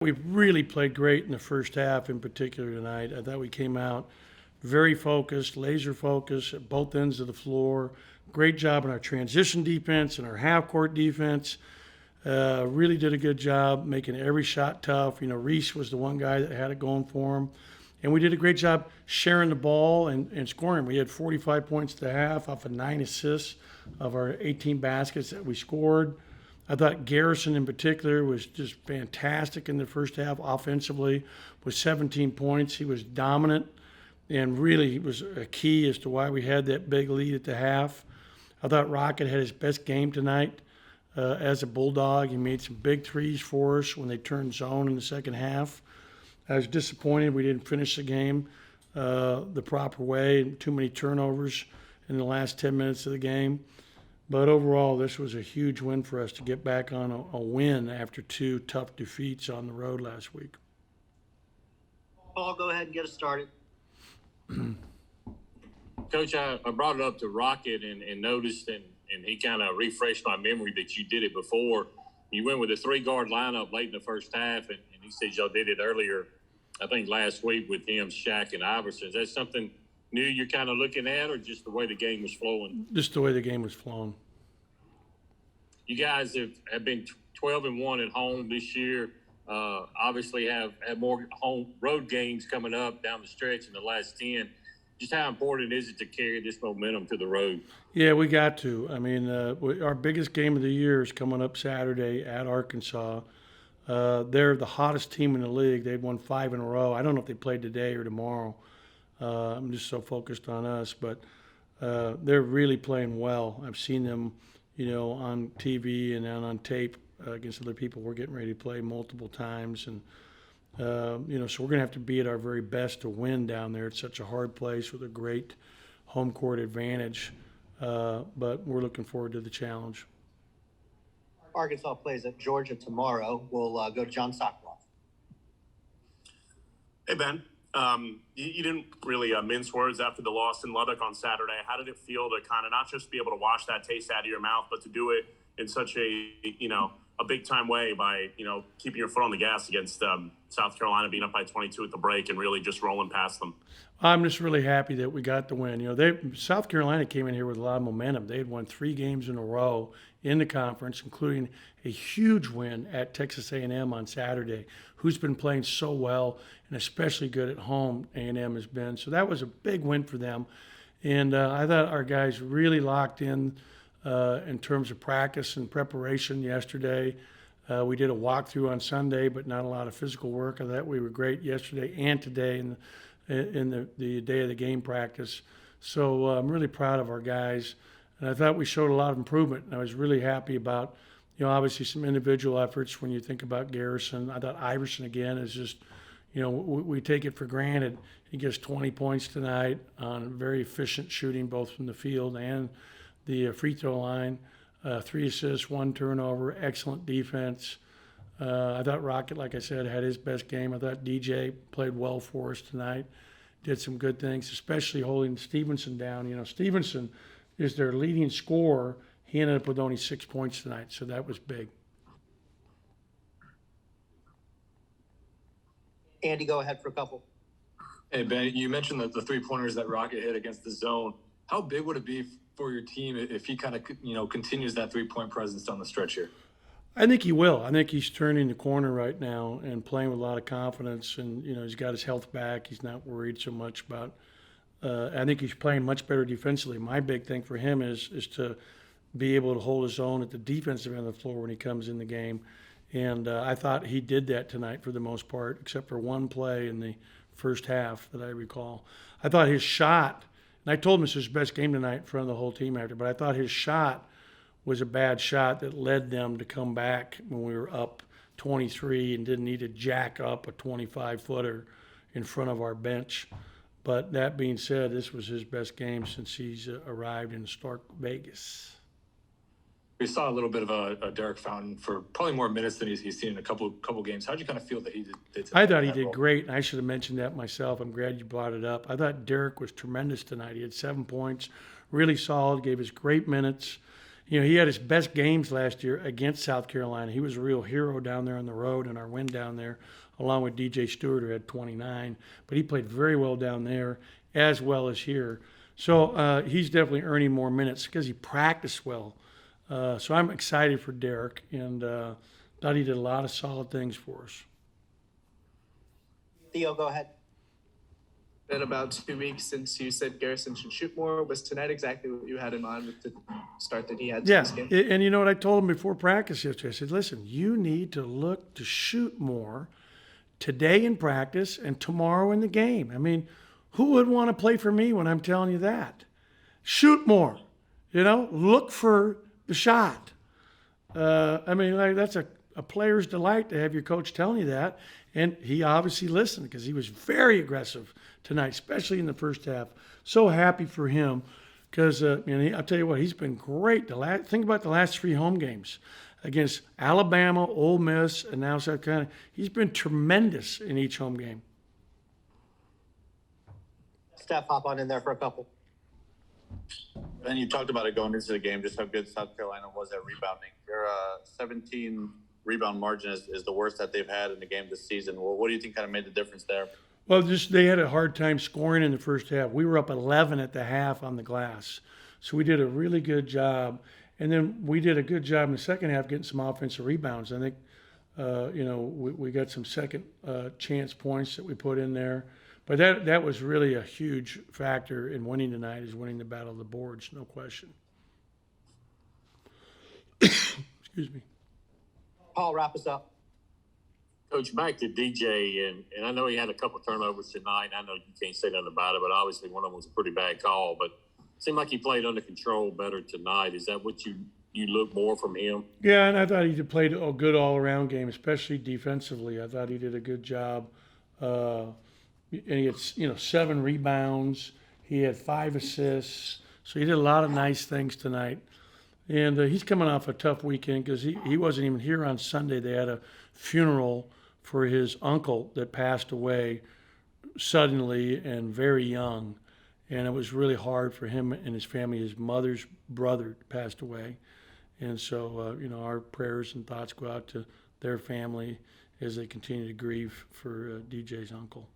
We really played great in the first half in particular tonight. I thought we came out very focused, laser focused at both ends of the floor. Great job in our transition defense and our half court defense. Really did a good job making every shot tough. Reese was the one guy that had it going for him. And we did a great job sharing the ball and scoring. We had 45 points at the half off of 9 assists of our 18 baskets that we scored. I thought Garrison in particular was just fantastic in the first half offensively with 17 points. He was dominant and really was a key as to why we had that big lead at the half. I thought Rocket had his best game tonight as a Bulldog. He made some big threes for us when they turned zone in the second half. I was disappointed we didn't finish the game the proper way. Too many turnovers in the last 10 minutes of the game. But overall, this was a huge win for us to get back on a win after 2 tough defeats on the road last week. Paul, go ahead and get us started. Coach, I brought it up to Rocket and noticed, and he kind of refreshed my memory that you did it before. You went with a 3-guard lineup late in the first half, and he said y'all did it earlier, I think last week with him, Shaq, and Iverson. Is that something new you're kind of looking at, or just the way the game was flowing? Just the way the game was flowing. You guys have been 12-1 at home this year. Obviously have more home road games coming up down the stretch in the last 10. Just how important is it to carry this momentum to the road? Yeah, we got to. I mean, our biggest game of the year is coming up Saturday at Arkansas. They're the hottest team in the league. They've won 5 in a row. I don't know if they played today or tomorrow. I'm just so focused on us, but they're really playing well. I've seen them, on TV and on tape against other people. We're getting ready to play multiple times, and so we're going to have to be at our very best to win down there. It's such a hard place with a great home court advantage, but we're looking forward to the challenge. Arkansas plays at Georgia tomorrow. We'll go to John Sokoloff. Hey, Ben. You didn't really mince words after the loss in Lubbock on Saturday. How did it feel to kind of not just be able to wash that taste out of your mouth, but to do it in such a big time way by, keeping your foot on the gas against South Carolina, being up by 22 at the break and really just rolling past them? I'm just really happy that we got the win. South Carolina came in here with a lot of momentum. They had won 3 games in a row in the conference, including a huge win at Texas A&M on Saturday, who's been playing so well and especially good at home. A&M has been. So that was a big win for them. And I thought our guys really locked in terms of practice and preparation yesterday. We did a walkthrough on Sunday, but not a lot of physical work. I thought we were great yesterday and today in the day of the game practice. So I'm really proud of our guys. And I thought we showed a lot of improvement. And I was really happy about, obviously some individual efforts when you think about Garrison. I thought Iverson, again, is just, we take it for granted. He gets 20 points tonight on very efficient shooting, both from the field and the free throw line. 3 assists, 1 turnover, excellent defense. I thought Rocket, like I said, had his best game. I thought DJ played well for us tonight, did some good things, especially holding Stevenson down. Stevenson is their leading scorer. He ended up with only 6 points tonight, so that was big. Andy, go ahead for a couple. Hey, Ben, you mentioned that the 3-pointers that Rocket hit against the zone. How big would it be for your team if he kind of, continues that 3-point presence down the stretch here? I think he will. I think he's turning the corner right now and playing with a lot of confidence. And, he's got his health back. He's not worried so much about I think he's playing much better defensively. My big thing for him is to be able to hold his own at the defensive end of the floor when he comes in the game. And I thought he did that tonight for the most part, except for one play in the first half that I recall. I thought his shot, and I told him this was his best game tonight in front of the whole team after, but I thought his shot was a bad shot that led them to come back when we were up 23 and didn't need to jack up a 25-footer in front of our bench. But that being said, this was his best game since he's arrived in Stark Vegas. We saw a little bit of a Derek Fountain for probably more minutes than he's seen in a couple games. How did you kind of feel that he did I thought he did great, and I should have mentioned that myself. I'm glad you brought it up. I thought Derek was tremendous tonight. He had 7 points, really solid, gave us great minutes. You know, he had his best games last year against South Carolina. He was a real hero down there on the road in our win down there, along with DJ Stewart, who had 29. But he played very well down there as well as here. So he's definitely earning more minutes because he practiced well. So I'm excited for Derek, and thought he did a lot of solid things for us. Theo, go ahead. Been about 2 weeks since you said Garrison should shoot more. Was tonight exactly what you had in mind with the start that he had to Yeah, this game? and you know what I told him before practice yesterday? I said, listen, you need to look to shoot more today in practice and tomorrow in the game. I mean, who would want to play for me when I'm telling you that? Shoot more, you know, look for the shot. I mean, like, that's a player's delight to have your coach telling you that. And he obviously listened because he was very aggressive tonight, especially in the first half. So happy for him because, I'll tell you what, he's been great. Think about the last 3 home games against Alabama, Ole Miss, and now South Carolina. He's been tremendous in each home game. Steph, hop on in there for a couple. And you talked about it going into the game, just how good South Carolina was at rebounding. Their 17 rebound margin is the worst that they've had in the game this season. Well, what do you think kind of made the difference there? Well, just they had a hard time scoring in the first half. We were up 11 at the half on the glass. So we did a really good job. And then we did a good job in the second half getting some offensive rebounds. I think, we got some second chance points that we put in there. But that was really a huge factor in winning tonight, is winning the battle of the boards, no question. Excuse me. Paul, wrap us up. Coach, back to DJ, and I know he had a couple turnovers tonight. I know you can't say nothing about it, but obviously one of them was a pretty bad call. But it seemed like he played under control better tonight. Is that what you look more from him? Yeah, and I thought he played a good all-around game, especially defensively. I thought he did a good job. And he had 7 rebounds. He had 5 assists. So he did a lot of nice things tonight. And he's coming off a tough weekend because he wasn't even here on Sunday. They had a funeral for his uncle that passed away suddenly and very young. And it was really hard for him and his family. His mother's brother passed away. And so, our prayers and thoughts go out to their family as they continue to grieve for DJ's uncle.